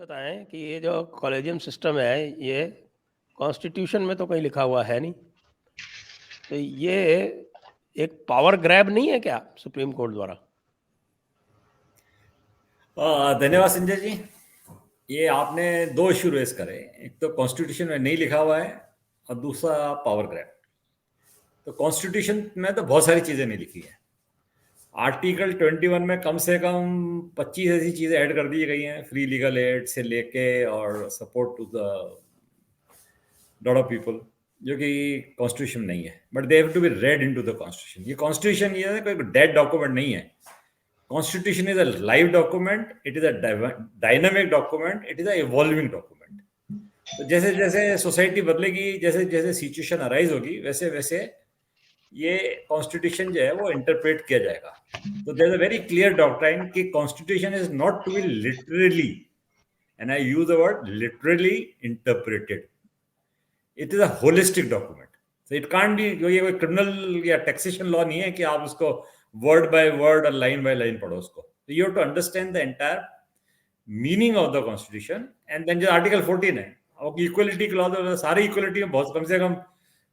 बताएं कि ये जो कॉलेजियम सिस्टम है ये कॉन्स्टिट्यूशन में तो कहीं लिखा हुआ है नहीं, तो ये एक पावर ग्रैब नहीं है क्या सुप्रीम कोर्ट द्वारा? धन्यवाद संजय जी। ये आपने दो इशू रेस करे। एक तो कॉन्स्टिट्यूशन में नहीं लिखा हुआ है और दूसरा पावर ग्रैब। तो कॉन्स्टिट्यूशन में तो बहुत सारी चीजें नहीं लिखी है। आर्टिकल 21 में कम से कम 25 ऐसी चीजें ऐड कर दी गई हैं, फ्री लीगल एड से लेके और support to the lot of people, जो कि कॉन्स्टिट्यूशन नहीं है, but they have to be read into the constitution. ये कॉन्स्टिट्यूशन ये कोई डेड डॉक्यूमेंट नहीं है। Constitution is a live document, it is a dynamic document, it is a evolving document. तो जैसे जैसे सोसाइटी बदलेगी, जैसे जैसे सिचुएशन अराइज होगी, वैसे वैसे ये कॉन्स्टिट्यूशन जो है वो इंटरप्रेट किया जाएगा। तो there is a very clear doctrine कि constitution is not to be literally, and I use the word literally, interpreted. It is a holistic document. So it can't be, ये कोई क्रिमिनल या टैक्सेशन लॉ नहीं है कि आप उसको word by word और लाइन बाय लाइन पढ़ो उसको। You have to understand the entire meaning of the constitution. And then जो आर्टिकल 14 है, इक्वलिटी क्लॉज, सारे इक्वलिटी में बहुत कम से कम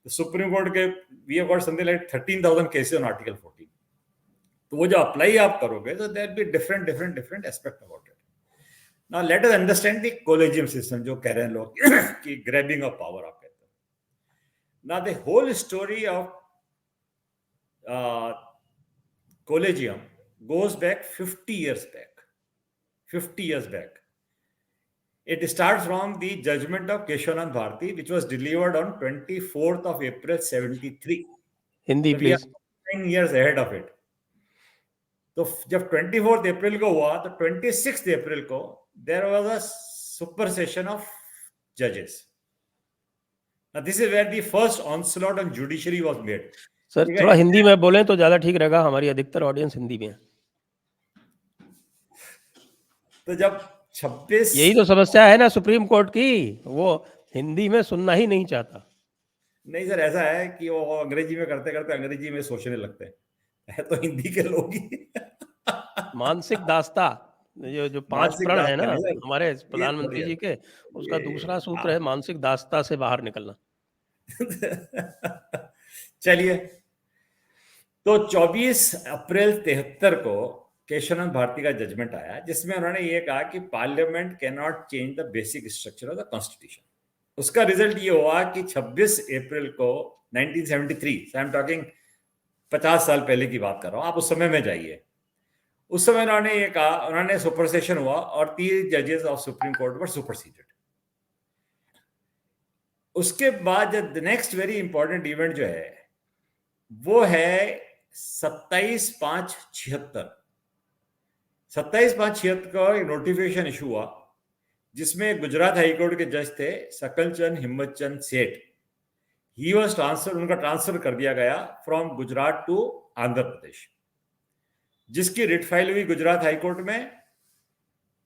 सुप्रीम कोर्ट के we have got something like 13,000 cases on article 14। तो वो जो अप्लाई आप करोगे तो there be different different different aspect about it. Now let us understand the collegium system, जो कह रहे हैं लोग कि ग्रैबिंग ऑफ पावर आप कहते हैं। Now, the whole story of collegium goes back 50 years back. 50 years back. It starts from the judgment of Keshavanand Bharati, which was delivered on 24th of April 73. Hindi So we are please. 9 years ahead of it. तो जब 24th अप्रैल को हुआ तो 26th अप्रैल को there was a supersession of judges. Now, this is where the first onslaught on judiciary was made. Sir थोड़ा हिंदी में बोलें तो ज़्यादा ठीक रहेगा, हमारी अधिकतर ऑडियंस हिंदी में है। तो जब 26, यही तो समस्या है ना सुप्रीम कोर्ट की, वो हिंदी में सुनना ही नहीं चाहता। नहीं सर, ऐसा है कि वो अंग्रेजी में करते करते अंग्रेजी में सोचने लगते हैं, है तो हिंदी के लोग ही। मानसिक दास्ता, जो 5 मानसिक प्रण है दास्ता ना नहीं सर, हमारे ये प्रधानमंत्री थोड़ी जी के, उसका दूसरा सूत्र है हाँ। मानसिक दास्ता से बाहर निकलना। चलिए, तो 24 अप्रैल 73 को केशवानंद भारती का जजमेंट आया, जिसमें उन्होंने ये कहा कि parliament can not change the basic structure of the constitution. उसका रिजल्ट ये हुआ कि 26 अप्रैल को 1973, आई एम टॉकिंग 50 साल पहले की बात कर रहा हूं, आप उस समय में जाइए। उस समय उन्होंने ये कहा, उन्होंने सुपरसेशन हुआ और 3 जजेस of supreme court were superseded. उसके बाद the next very important event जो है वो है 27/5/76। 27/5/76 का एक नोटिफिकेशन इशू हुआ, जिसमें गुजरात हाईकोर्ट के जज थे सकलचंद हिम्मतचंद सेठ। ही वाज ट्रांसफर, उनका ट्रांसफर कर दिया गया फ्रॉम गुजरात टू आंध्र प्रदेश, जिसकी रिट फाइल हुई गुजरात हाईकोर्ट में,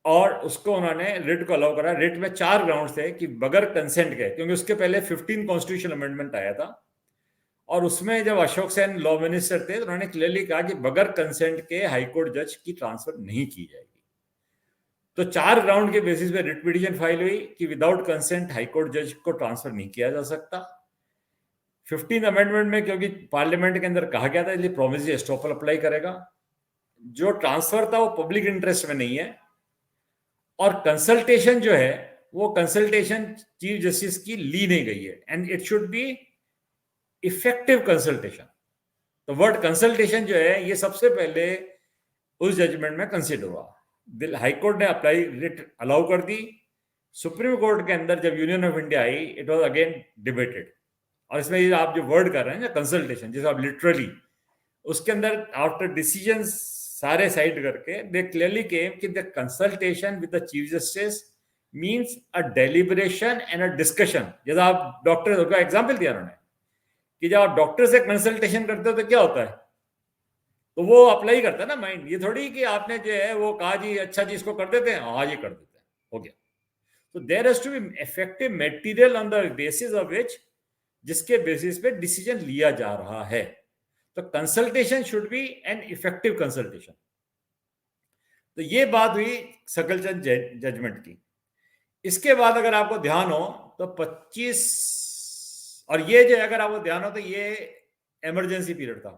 और उसको उन्होंने रिट को अलाउ करा। रिट में 4 ग्राउंड थे कि बगैर कंसेंट के, क्योंकि उसके पहले 15 कॉन्स्टिट्यूशन अमेंडमेंट आया था, और उसमें जब अशोक सेन लॉ मिनिस्टर थे तो उन्होंने क्लियरली कहा कि बगैर कंसेंट के हाईकोर्ट जज की ट्रांसफर नहीं की जाएगी। तो 4 ग्राउंड के बेसिस पे रिट पिटीशन फाइल हुई कि विदाउट कंसेंट हाईकोर्ट जज को ट्रांसफर नहीं किया जा सकता। 15 अमेंडमेंट में क्योंकि पार्लियामेंट के अंदर कहा गया था इसलिए प्रोविजनरी एस्टॉपल अप्लाई करेगा। जो ट्रांसफर था वो पब्लिक इंटरेस्ट में नहीं है, और कंसल्टेशन जो है वो कंसल्टेशन चीफ जस्टिस की ली नहीं गई है, and it should be effective consultation. तो वर्ड कंसल्टेशन जो है ये सबसे पहले उस जजमेंट में कंसिडर हुआ। हाईकोर्ट ने अप्लाई रिट अलाउ कर दी। सुप्रीम कोर्ट के अंदर जब union of India I, it was again debated, और इसमें आप जो वर्ड कर रहे हैं ना कंसल्टेशन, जिसे आप लिटरली, उसके अंदर आफ्टर डिसीजन सारे साइड करके दे क्लियरली केम कि the consultation with the chief justice means a deliberation and a discussion. जैसा आप डॉक्टर का एग्जांपल दिया उन्होंने कि जब आप डॉक्टर से कंसल्टेशन करते हो तो क्या होता है, तो वो अप्लाई करता है ना माइंड। ये थोड़ी कि आपने जो है वो कहा जी अच्छा जी इसको कर देते हैं, हाँ जी कर देते हैं, हो गया। तो there has to be effective material on the basis of which, जिसके बेसिस पे डिसीजन लिया जा रहा है। तो consultation should be an effective consultation. तो ये बात हुई सकलचंद जजमेंट की। इसके बाद अगर आपको ध्यान हो तो 25, और ये जो अगर आपको ध्यान हो तो ये इमरजेंसी पीरियड था।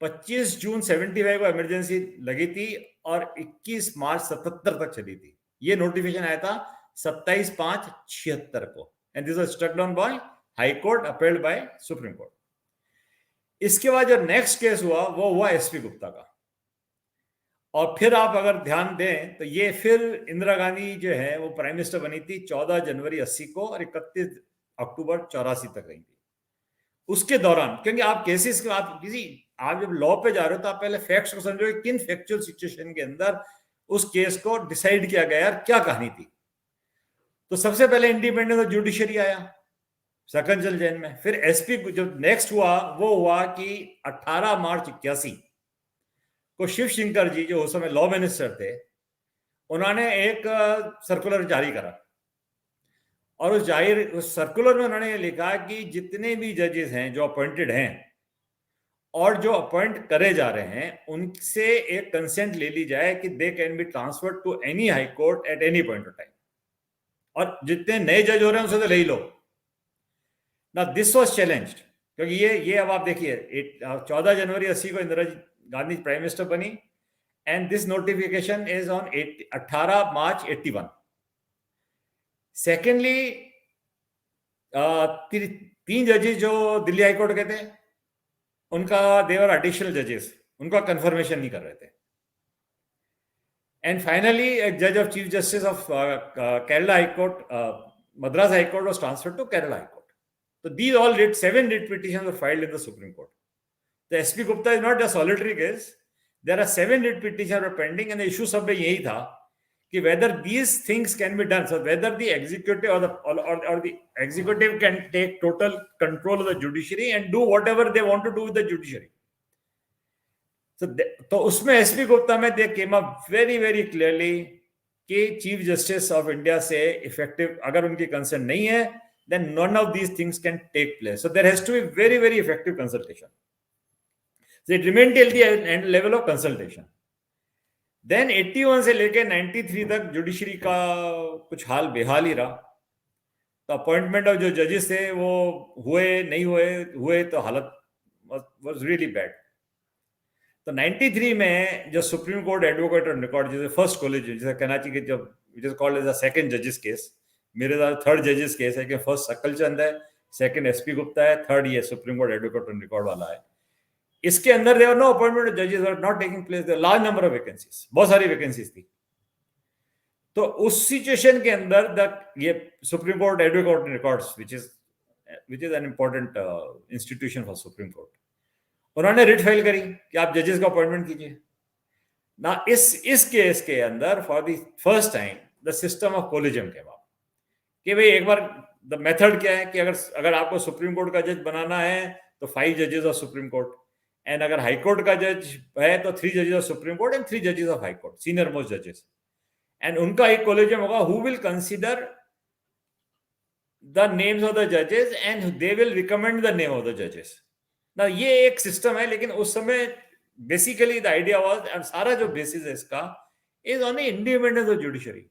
25 जून 75 को इमरजेंसी लगी थी और 21 मार्च 77 तक चली थी। ये नोटिफिकेशन आया था 27/5/76 को, and this was struck down by high court, appealed by supreme court. इसके बाद जो नेक्स्ट केस हुआ वो हुआ एसपी गुप्ता का। और फिर आप अगर ध्यान दें तो ये फिर इंदिरा गांधी जो है वो प्राइम मिनिस्टर बनी थी 14 जनवरी 80 को और 31 अक्टूबर 84 तक रही थी। उसके दौरान, क्योंकि आप केसेस के आप जब लॉ पे जा रहे हो तो आप पहले फैक्ट्स को समझो कि किन फैक्चुअल सिचुएशन के अंदर उस केस को डिसाइड किया गया, क्या कहानी थी। तो सबसे पहले इंडिपेंडेंस ऑफ जुडिशरी आया सकंजल जैन में। फिर एसपी जो नेक्स्ट हुआ वो हुआ कि 18 मार्च 81 को शिव शंकर जी जो उस समय लॉ मिनिस्टर थे, उन्होंने एक सर्कुलर जारी करा और उस सर्कुलर में उन्होंने लिखा कि जितने भी जजेस हैं जो अपॉइंटेड हैं और जो अपॉइंट करे जा रहे हैं उनसे एक कंसेंट ले ली जाए कि they can be transferred to any high court at any point of time, और जितने नए जज हो रहे हैं उनसे तो ले ही लो ना। दिस वाज चैलेंज्ड, क्योंकि ये अब आप देखिए 14 जनवरी 80 को इंदिरा गांधी प्राइम मिनिस्टर बनी, and this notification is on 18 March 81। Secondly 3 जजेस जो दिल्ली हाईकोर्ट के थे उनका देवर एडिशनल जजेस, उनका कंफर्मेशन नहीं कर रहे थे। एंड फाइनली एक जज of chief justice of Kerala high court, Madras high court was transferred to Kerala high court. So these all 7 writ petitions were filed in the Supreme Court. The SP Gupta is not a solitary case. There are 7 writ petitions were pending, and the issue सब में यही था कि whether these things can be done. So whether the executive or the executive can take total control of the judiciary and do whatever they want to do with the judiciary. So उसमें SP Gupta में they came up very very clearly कि chief justice of India से effective अगर उनकी concern नहीं है, then none of these things can take place. So there has to be very, very effective consultation. So it remained till the level of consultation. Then 81 से लेके 93 तक judiciary का कुछ हाल बेहाल ही रहा। तो अपॉइंटमेंट ऑफ जो जजेस थे वो हुए नहीं हुए तो हालत was really bad. तो 93 में जो supreme court advocate on record, जैसे फर्स्ट कॉलेज जैसे कराची के जब it is called as a second जजेस केस, मेरे साथ थर्ड जजेस केस है कि फर्स्ट सकलचंद है, सेकंड एसपी गुप्ता है, थर्ड ये supreme court advocate on record वाला है। इसके अंदर देयर नो अपॉइंटमेंट जजेस are not taking place, there large number of vacancies, बहुत सारी वैकेंसीज थी। तो उस सिचुएशन के अंदर ये supreme court advocate on records which is an important institution for supreme court, उन्होंने रिट फाइल करी कि आप जजेस का अपॉइंटमेंट कीजिए ना। इस केस के अंदर for the first time the system of collegium के बाद कि भाई एक बार द मेथड क्या है कि अगर आपको सुप्रीम कोर्ट का जज बनाना है तो 5 जजेस ऑफ सुप्रीम कोर्ट, एंड अगर हाई कोर्ट का जज है तो 3 जजेस ऑफ सुप्रीम कोर्ट एंड 3 जजेस of high court, senior most जजेस, एंड उनका एक कोलिजियम होगा who will consider the names of the जजेस and they will recommend the name of the जजेस ना। ये एक सिस्टम है, लेकिन उस समय basically the idea was, and सारा जो बेसिस है इसका is on the independence of judiciary.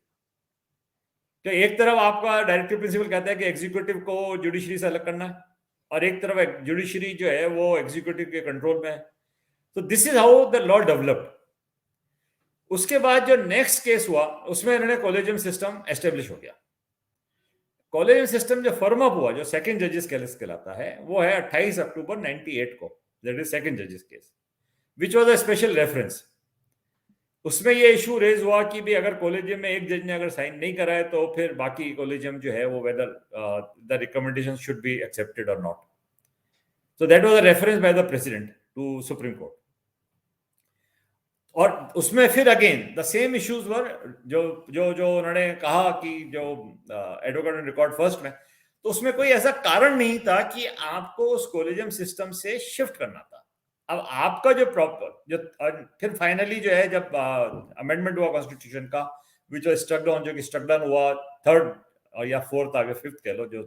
तो एक तरफ आपका डायरेक्टिव प्रिंसिपल कहता है कि एग्जीक्यूटिव को जुडिशरी से अलग करना है, और एक तरफ जुडिशरी जो है वो एग्जीक्यूटिव के कंट्रोल में है। तो this is how the law developed. उसके बाद जो नेक्स्ट केस हुआ उसमें इन्होंने कॉलेजियम सिस्टम एस्टेब्लिश हो गया। कॉलेजियम सिस्टम जो फर्म अप हुआ, जो सेकंड जजेस केस कहलाता है, वो है 28 अक्टूबर 98 को, दैट इज सेकंड जजेस case, which was a special reference. उसमें ये इशू रेज हुआ कि भी अगर कॉलेजियम में एक जज ने अगर साइन नहीं करा है तो फिर बाकी कॉलेजियम जो है वो whether the recommendation should be accepted और not. So that was a reference by the president to supreme court. और उसमें फिर again the same issues were जो उन्होंने कहा कि जो एडवोकेट ऑन रिकॉर्ड फर्स्ट में, तो उसमें कोई ऐसा कारण नहीं था कि आपको उस कॉलेजियम सिस्टम से शिफ्ट करना था। अब आपका जो फिर फाइनली जो है जब अमेंडमेंट हुआ कॉन्स्टिट्यूशन का, विच वाज स्ट्रक डाउन, जो कि स्ट्रक डाउन हुआ 3rd या 4th आगे 5th कह लो, जो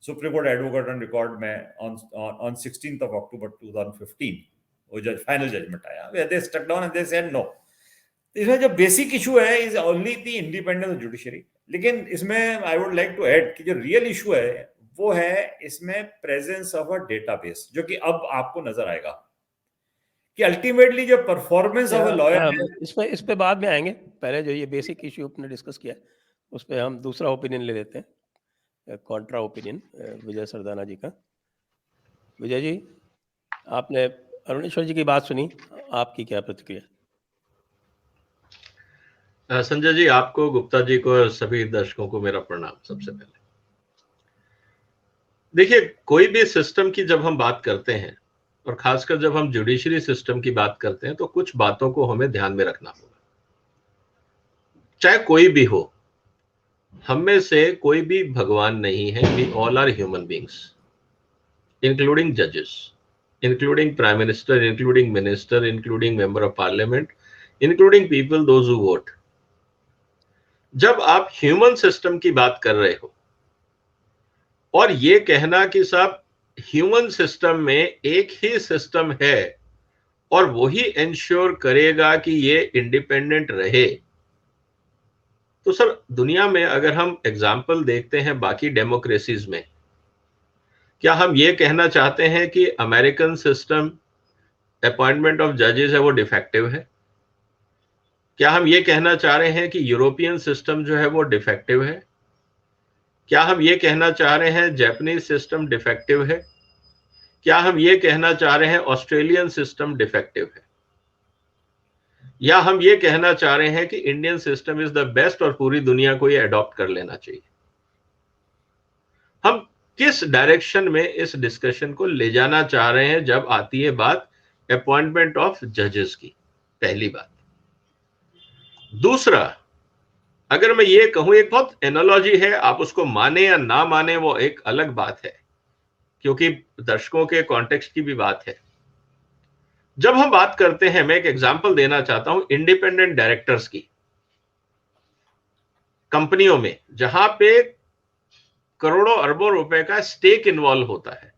supreme court advocate on record में ऑन 16th of October 2015 वो जज फाइनल जजमेंट आया, they struck down and they said no. इसमें जो बेसिक इशू है is only the independence of judiciary, लेकिन इसमें I would like to add कि जो रियल इशू है वो है इसमें प्रेजेंस ऑफ अ डेटाबेस, जो कि अब आपको नजर आएगा कि अल्टीमेटली जो परफॉर्मेंस ऑफ अ लॉयर है। इस पे बाद में आएंगे, पहले जो ये बेसिक इश्यू अपने डिस्कस किया उस पे हम दूसरा ओपिनियन ले लेते हैं, कॉन्ट्रा ओपिनियन विजय सरदाना जी का। विजय जी, आपने अरुणेश्वर जी की बात सुनी, आपकी क्या प्रतिक्रिया? संजय जी, आपको, गुप्ता जी को और सभी दर्शकों को मेरा प्रणाम। सबसे पहले देखिए, कोई भी सिस्टम की जब हम बात करते हैं और खासकर जब हम जुडिशरी सिस्टम की बात करते हैं तो कुछ बातों को हमें ध्यान में रखना होगा। चाहे कोई भी हो, हम में से कोई भी भगवान नहीं है। We all are human beings, including जजेस, including prime minister, including minister, including member of parliament, including people those who vote. जब आप ह्यूमन सिस्टम की बात कर रहे हो और ये कहना कि साहब ह्यूमन सिस्टम में एक ही सिस्टम है और वही इंश्योर करेगा कि ये इंडिपेंडेंट रहे, तो सर दुनिया में अगर हम एग्जाम्पल देखते हैं बाकी डेमोक्रेसीज में, क्या हम ये कहना चाहते हैं कि अमेरिकन सिस्टम अपॉइंटमेंट ऑफ जजेस है वो डिफेक्टिव है? क्या हम ये कहना चाह रहे हैं कि यूरोपियन सिस्टम जो है वो डिफेक्टिव है? क्या हम ये कहना चाह रहे हैं जापानीज सिस्टम डिफेक्टिव है? क्या हम ये कहना चाह रहे हैं ऑस्ट्रेलियन सिस्टम डिफेक्टिव है? या हम ये कहना चाह रहे हैं कि Indian system is the best और पूरी दुनिया को ये अडॉप्ट कर लेना चाहिए? हम किस डायरेक्शन में इस डिस्कशन को ले जाना चाह रहे हैं जब आती है बात अपॉइंटमेंट ऑफ जजेस की? पहली बात। दूसरा, अगर मैं ये कहूं, एक बहुत एनालॉजी है, आप उसको माने या ना माने वो एक अलग बात है, क्योंकि दर्शकों के कॉन्टेक्स्ट की भी बात है। जब हम बात करते हैं, मैं एक एग्जांपल देना चाहता हूं इंडिपेंडेंट डायरेक्टर्स की, कंपनियों में जहां पे करोड़ों अरबों रुपए का स्टेक इन्वॉल्व होता है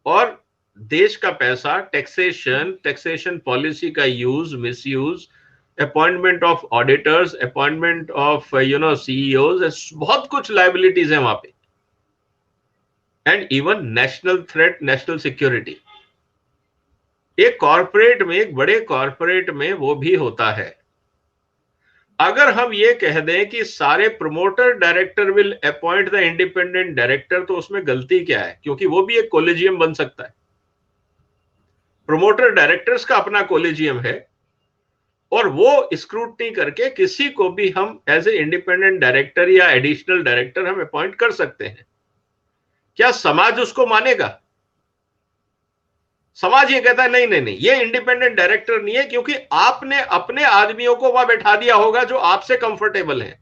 और देश का पैसा, टैक्सेशन पॉलिसी का use, misuse, appointment of auditors, appointment of CEOs, बहुत कुछ लाइबिलिटीज है वहां पे, and even national threat, national security. एक कॉर्पोरेट में, एक बड़े कॉर्पोरेट में वो भी होता है। अगर हम ये कह दें कि सारे promoter director will appoint the independent director, तो उसमें गलती क्या है? क्योंकि वो भी एक कोलिजियम बन सकता है। प्रमोटर डायरेक्टर्स का अपना कोलिजियम है और वो स्क्रूटनी करके किसी को भी हम एज ए इंडिपेंडेंट डायरेक्टर या एडिशनल डायरेक्टर हम अपॉइंट कर सकते हैं। क्या समाज उसको मानेगा? समाज ये कहता है नहीं नहीं नहीं, ये इंडिपेंडेंट डायरेक्टर नहीं है, क्योंकि आपने अपने आदमियों को वहां बैठा दिया होगा जो आपसे कंफर्टेबल हैं।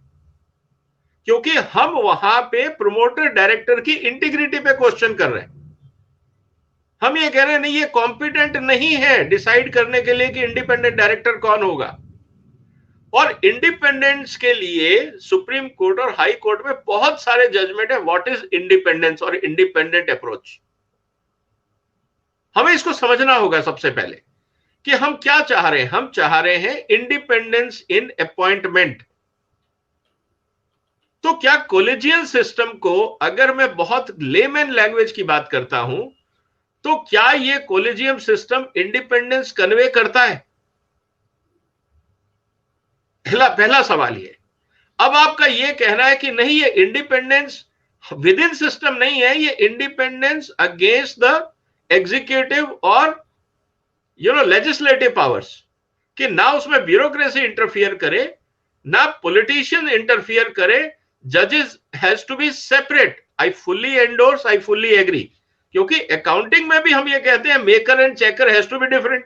क्योंकि हम वहां पे प्रमोटर डायरेक्टर की इंटीग्रिटी पे क्वेश्चन कर रहे हैं। हम ये कह रहे हैं नहीं, ये कॉम्पिटेंट नहीं है डिसाइड करने के लिए कि इंडिपेंडेंट डायरेक्टर कौन होगा। और इंडिपेंडेंस के लिए सुप्रीम कोर्ट और हाई कोर्ट में बहुत सारे जजमेंट है, व्हाट इज इंडिपेंडेंस और इंडिपेंडेंट अप्रोच। हमें इसको समझना होगा सबसे पहले कि हम क्या चाह रहे हैं। हम चाह रहे हैं इंडिपेंडेंस इन अपॉइंटमेंट। तो क्या कोलेजियन सिस्टम को, अगर मैं बहुत लेमैन लैंग्वेज की बात करता हूं, तो क्या ये कोलेजियम सिस्टम इंडिपेंडेंस कन्वे करता है? पहला सवाल ये। अब आपका ये कहना है कि नहीं, ये इंडिपेंडेंस विद इन सिस्टम नहीं है, ये इंडिपेंडेंस अगेंस्ट द एग्जीक्यूटिव और लेजिस्लेटिव पावर्स, कि ना उसमें ब्यूरोक्रेसी इंटरफियर करे, ना पॉलिटिशियन इंटरफियर करे। जजेस has to be separate. I fully endorse, I fully agree, क्योंकि अकाउंटिंग में भी हम ये कहते हैं maker and checker has to be different,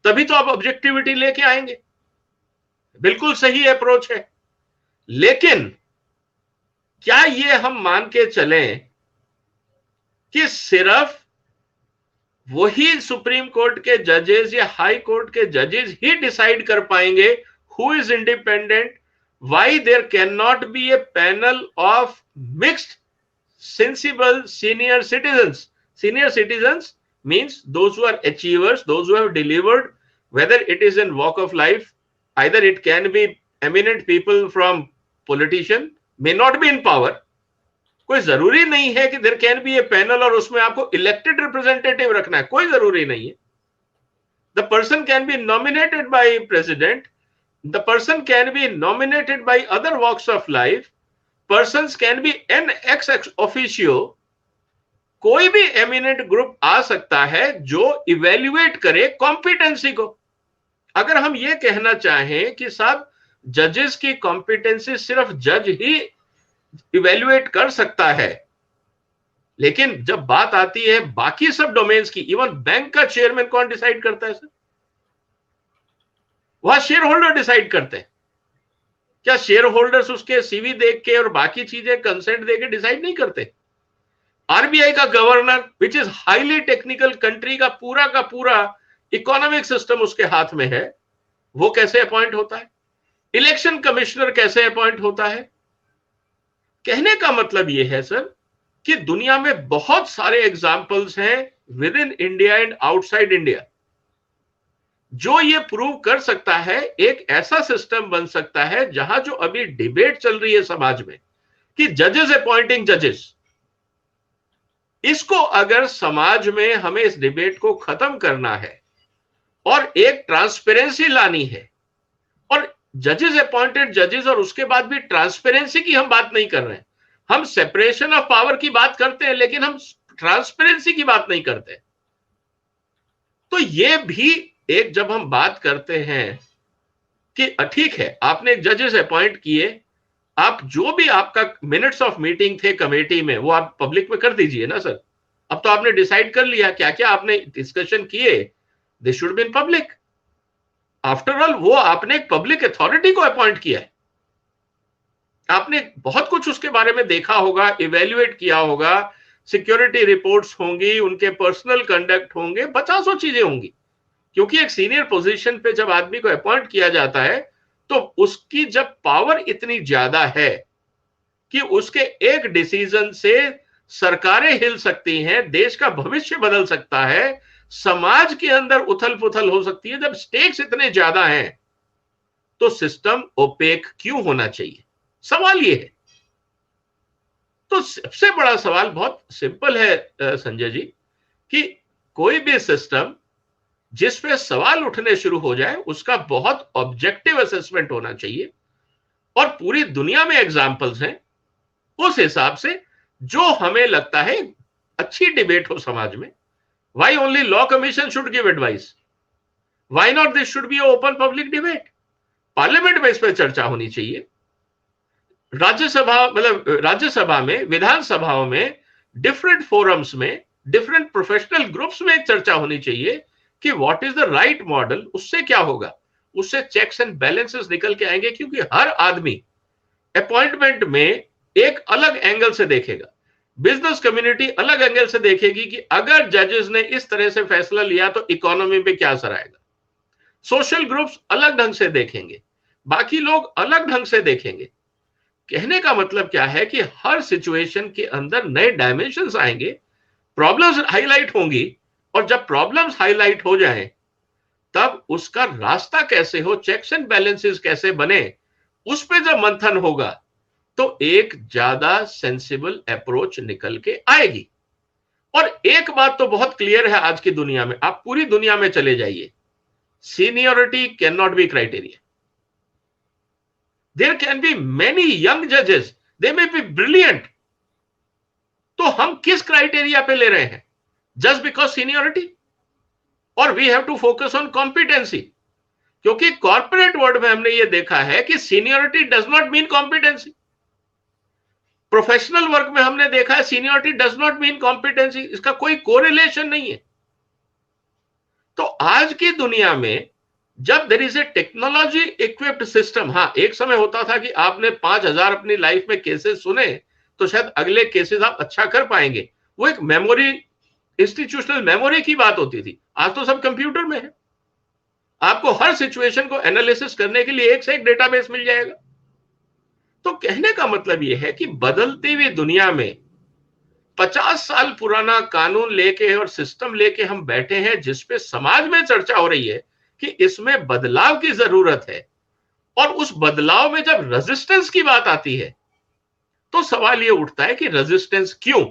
तभी तो आप ऑब्जेक्टिविटी लेके आएंगे। बिल्कुल सही अप्रोच है। लेकिन क्या ये हम मान के चलें कि सिर्फ वही सुप्रीम कोर्ट के जजेस या हाई कोर्ट के जजेस ही डिसाइड कर पाएंगे who is independent? Why there can not be a panel of mixed sensible senior citizens? Senior citizens means those who are achievers, those who have delivered, whether it is in walk of life, either it can be eminent people from politician may not be in power. कोई जरूरी नहीं है कि there can be a panel और उसमें आपको elected representative रखना है, कोई जरूरी नहीं है. The person can be nominated by president. The person can be nominated by other walks of life. Persons can be an ex officio. कोई भी एमिनेंट ग्रुप आ सकता है जो इवेल्युएट करे कॉम्पिटेंसी को. अगर हम ये कहना चाहें कि साहब जजेस की कॉम्पिटेंसी सिर्फ जज ही इवेल्युएट कर सकता है, लेकिन जब बात आती है बाकी सब डोमेन्स की, इवन बैंक का चेयरमैन कौन डिसाइड करता है सर? वह शेयर होल्डर डिसाइड करते हैं. क्या शेयर होल्डर्स उसके सीवी देख के और बाकी चीजें कंसेंट देके डिसाइड नहीं करते? आरबीआई का governor which is highly technical, country का पूरा इकोनॉमिक सिस्टम उसके हाथ में है, वो कैसे अपॉइंट होता है? इलेक्शन कमिश्नर कैसे अपॉइंट होता है? कहने का मतलब यह है सर कि दुनिया में बहुत सारे एग्जाम्पल्स हैं with in India and outside India जो ये प्रूव कर सकता है एक ऐसा सिस्टम बन सकता है जहां जो अभी डिबेट चल रही है समाज में कि जजेस अपॉइंटिंग जजेस, इसको अगर समाज में हमें इस डिबेट को खत्म करना है और एक ट्रांसपेरेंसी लानी है, और जजेस अपॉइंटेड जजेस और उसके बाद भी ट्रांसपेरेंसी की हम बात नहीं कर रहे हैं, हम सेपरेशन ऑफ पावर की बात करते हैं लेकिन हम ट्रांसपेरेंसी की बात नहीं करते. तो ये भी एक, जब हम बात करते हैं कि ठीक है आपने जजेस अपॉइंट किए, आप जो भी आपका मिनट्स ऑफ मीटिंग थे कमेटी में वो आप पब्लिक में कर दीजिए ना सर. अब तो आपने डिसाइड कर लिया क्या क्या आपने डिस्कशन किए, they should be in public. After all वो आपने एक पब्लिक अथॉरिटी को अपॉइंट किया है, आपने बहुत कुछ उसके बारे में देखा होगा, इवेल्युएट किया होगा, सिक्योरिटी रिपोर्ट्स होंगी, उनके पर्सनल कंडक्ट होंगे, 50 चीजें होंगी. क्योंकि एक सीनियर पोजीशन पे जब आदमी को अपॉइंट किया जाता है तो उसकी जब पावर इतनी ज्यादा है कि उसके एक डिसीजन से सरकारें हिल सकती हैं, देश का भविष्य बदल सकता है, समाज के अंदर उथल पुथल हो सकती है. जब स्टेक्स इतने ज्यादा हैं तो सिस्टम ओपेक क्यों होना चाहिए? सवाल ये है. तो सबसे बड़ा सवाल बहुत सिंपल है संजय जी, कि कोई भी सिस्टम जिस पे सवाल उठने शुरू हो जाए उसका बहुत ऑब्जेक्टिव असेसमेंट होना चाहिए, और पूरी दुनिया में एग्जाम्पल्स हैं. उस हिसाब से जो हमें लगता है अच्छी डिबेट हो समाज में. Why only law commission should give advice? Why not this should be open public debate? Parliament में इस पर चर्चा होनी चाहिए. राज्यसभा, मतलब राज्यसभा में, विधानसभाओं में, डिफरेंट फोरम्स में, डिफरेंट प्रोफेशनल ग्रुप्स में चर्चा होनी चाहिए कि what is the right model. उससे क्या होगा? उससे चेक्स एंड बैलेंसेस निकल के आएंगे, क्योंकि हर आदमी अपॉइंटमेंट में एक अलग एंगल से देखेगा. बिजनेस कम्युनिटी अलग एंगल से देखेगी कि अगर जजेस ने इस तरह से फैसला लिया तो इकोनॉमी पे क्या असर आएगा. सोशल ग्रुप्स अलग ढंग से देखेंगे, बाकी लोग अलग ढंग से देखेंगे. कहने का मतलब क्या है कि हर सिचुएशन के अंदर नए डायमेंशंस आएंगे, प्रॉब्लम्स हाईलाइट होंगी, और जब प्रॉब्लम्स हाईलाइट हो जाएं तब उसका रास्ता कैसे हो, चेक्स एंड बैलेंसेस कैसे बने, उस पे जब मंथन होगा तो एक ज्यादा सेंसिबल अप्रोच निकल के आएगी. और एक बात तो बहुत क्लियर है आज की दुनिया में, आप पूरी दुनिया में चले जाइए, seniority can not be criteria. There can be many young जजेस, दे मे बी ब्रिलियंट. तो हम किस क्राइटेरिया पे ले रहे हैं? Just because seniority? और we have to focus on competency. क्योंकि कॉर्पोरेट वर्ल्ड में हमने ये देखा है कि seniority does not mean competency. Professional work में हमने देखा है seniority does not mean competency. इसका कोई कोरिलेशन नहीं है. तो आज की दुनिया में जब there is a technology equipped system, हाँ एक समय होता था कि आपने 5000 अपनी लाइफ में केसेस सुने तो शायद अगले केसेस आप अच्छा कर पाएंगे, वो एक मेमोरी, इंस्टीट्यूशनल मेमोरी की बात होती थी. आज तो सब कंप्यूटर में है, आपको हर सिचुएशन को एनालिसिस करने के लिए एक से एक डेटाबेस मिल जाएगा. तो कहने का मतलब यह है कि बदलती हुई दुनिया में 50 साल पुराना कानून लेके और सिस्टम लेके हम बैठे हैं जिसपे समाज में चर्चा हो रही है कि इसमें बदलाव की जरूरत है, और उस बदलाव में जब रेजिस्टेंस की बात आती है तो सवाल यह उठता है कि रेजिस्टेंस क्यों,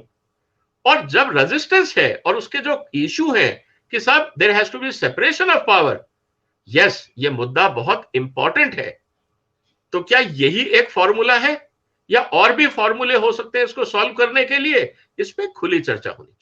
और जब रेजिस्टेंस है और उसके जो इशू है कि साहब there has to be separation of power, yes, ये मुद्दा बहुत इंपॉर्टेंट है। तो क्या यही एक फॉर्मूला है या और भी फॉर्मूले हो सकते हैं इसको सॉल्व करने के लिए? इस पे खुली चर्चा होनी